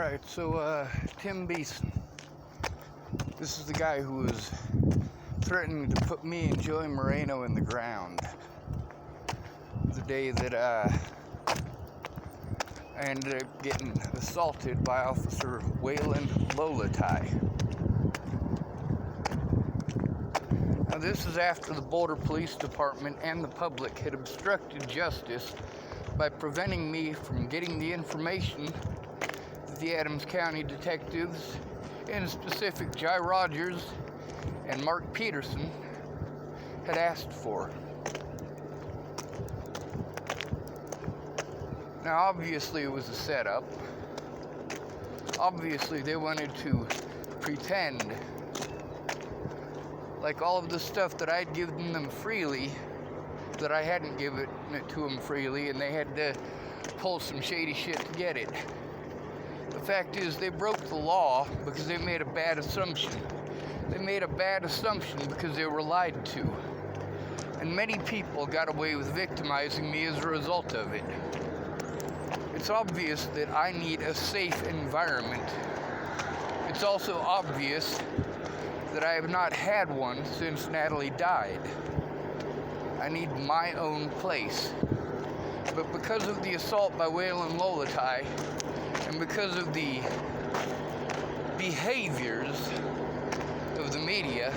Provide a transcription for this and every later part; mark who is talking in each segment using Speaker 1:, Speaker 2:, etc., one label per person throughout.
Speaker 1: Alright, so Tim Beeson. This is the guy who was threatening to put me and Joey Moreno in the ground the day that I ended up getting assaulted by Officer Waylon Lolatai. Now this is after the Boulder Police Department and the public had obstructed justice by preventing me from getting the information that the Adams County detectives, in specific Jai Rogers and Mark Peterson, had asked for. Now obviously it was a setup. Obviously they wanted to pretend like all of the stuff that I'd given them freely, that I hadn't given it to them freely, and they had to pull some shady shit to get it. The fact is, they broke the law because they made a bad assumption. They made a bad assumption because they were lied to. And many people got away with victimizing me as a result of it. It's obvious that I need a safe environment. It's also obvious that I have not had one since Natalie died. I need my own place. But because of the assault by Waylon Lolatai, and because of the behaviors of the media,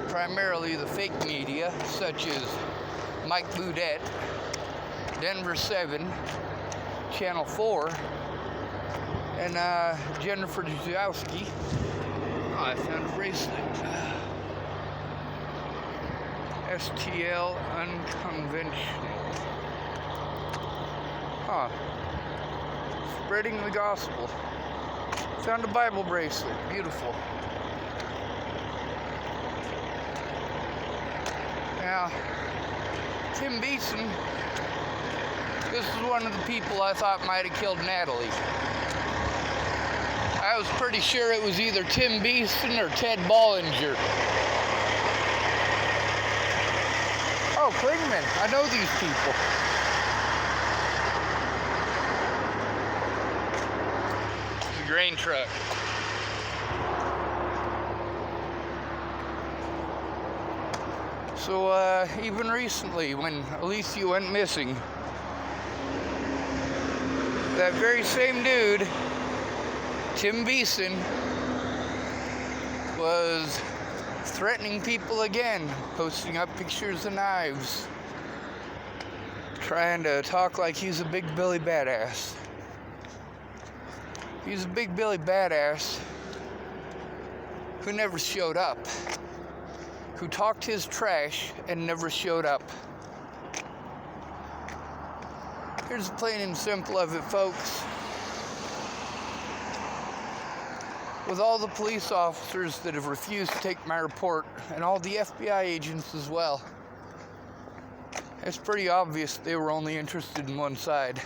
Speaker 1: primarily the fake media, such as Mike Boudet, Denver 7, Channel 4, and Jennifer Jazowski. Oh, I found a bracelet. STL Unconventional. Huh. Spreading the gospel. Found a Bible bracelet. Beautiful. Now, Tim Beeson, this is one of the people I thought might have killed Natalie. I was pretty sure it was either Tim Beeson or Ted Bollinger. Oh, Klingman. I know these people. It's a grain truck. So, even recently, when Alicia went missing, that very same dude, Tim Beeson, was threatening people again, posting up pictures of knives, trying to talk like he's a big Billy badass. He's a big Billy badass who never showed up, who talked his trash and never showed up. Here's the plain and simple of it, folks. With all the police officers that have refused to take my report, and all the FBI agents as well, it's pretty obvious they were only interested in one side.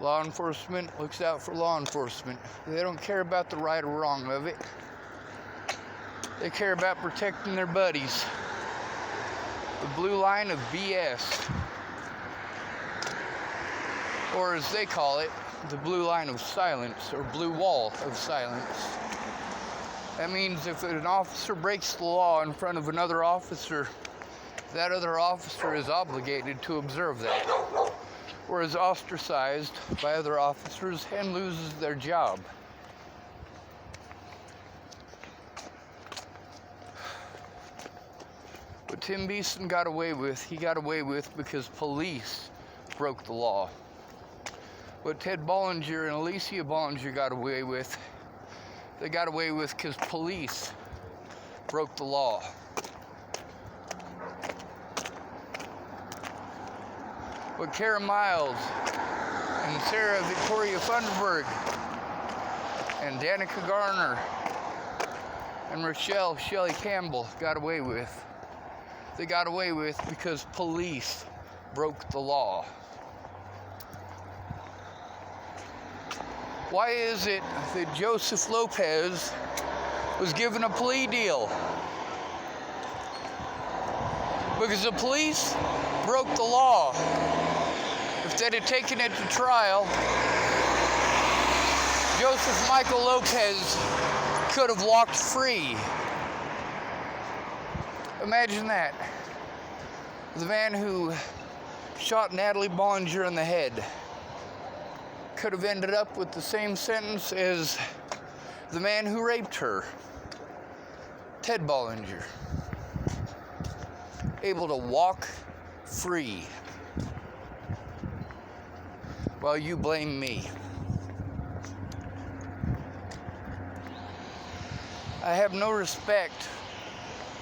Speaker 1: Law enforcement looks out for law enforcement. They don't care about the right or wrong of it. They care about protecting their buddies. The blue line of BS. Or as they call it, the blue line of silence, or blue wall of silence. That means if an officer breaks the law in front of another officer, that other officer is obligated to observe that, or is ostracized by other officers and loses their job. What Tim Beeson got away with, he got away with because police broke the law. What Ted Bollinger and Alicia Bollinger got away with, they got away with because police broke the law. What Kara Miles and Sarah Victoria Funderburg and Danica Garner and Rochelle Shelley Campbell got away with, they got away with because police broke the law. Why is it that Joseph Lopez was given a plea deal? Because the police broke the law. if they'd have taken it to trial, Joseph Michael Lopez could have walked free. Imagine that. The man who shot Natalie Bollinger in the head could have ended up with the same sentence as the man who raped her, Ted Bollinger. Able to walk free. While you blame me. I have no respect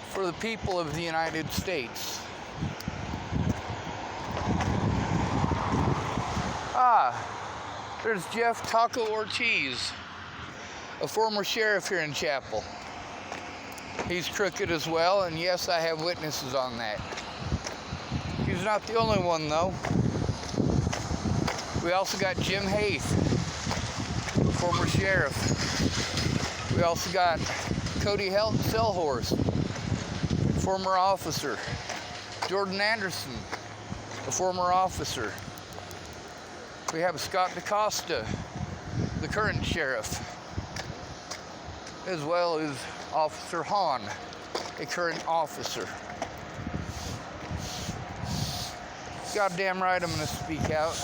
Speaker 1: for the people of the United States. There's Jeff Taco Ortiz, a former sheriff here in Chapel. He's crooked as well, and yes, I have witnesses on that. He's not the only one, though. We also got Jim Haith, former sheriff. We also got Cody Selhorst, former officer. Jordan Anderson, a former officer. We have Scott DaCosta, the current sheriff, as well as Officer Hahn, a current officer. Goddamn right I'm going to speak out.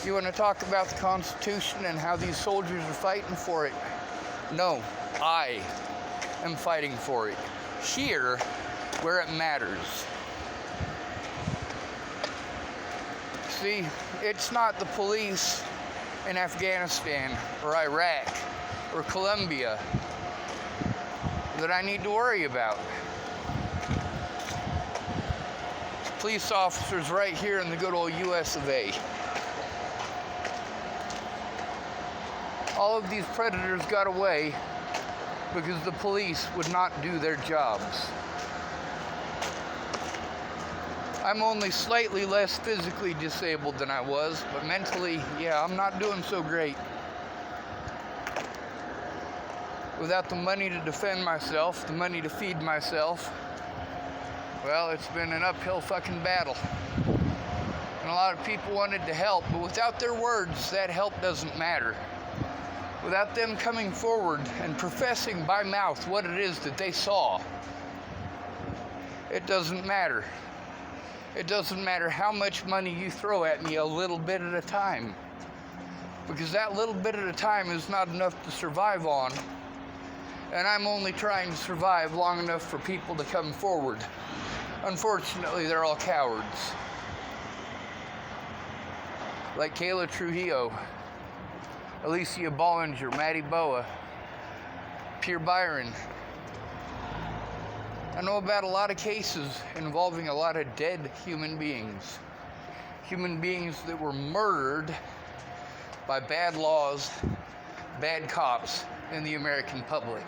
Speaker 1: You want to talk about the Constitution and how these soldiers are fighting for it? No, I am fighting for it. Here, where it matters. See, it's not the police in Afghanistan or Iraq or Colombia that I need to worry about. It's police officers right here in the good old US of A. All of these predators got away because the police would not do their jobs. I'm only slightly less physically disabled than I was, but mentally, yeah, I'm not doing so great. Without the money to defend myself, the money to feed myself, well, it's been an uphill fucking battle. And a lot of people wanted to help, but without their words, that help doesn't matter. Without them coming forward and professing by mouth what it is that they saw, it doesn't matter. It doesn't matter how much money you throw at me a little bit at a time. Because that little bit at a time is not enough to survive on. And I'm only trying to survive long enough for people to come forward. Unfortunately, they're all cowards. Like Kayla Trujillo, Alicia Bollinger, Maddie Boa, Pierre Byron. I know about a lot of cases involving a lot of dead human beings. Human beings that were murdered by bad laws, bad cops in the American public.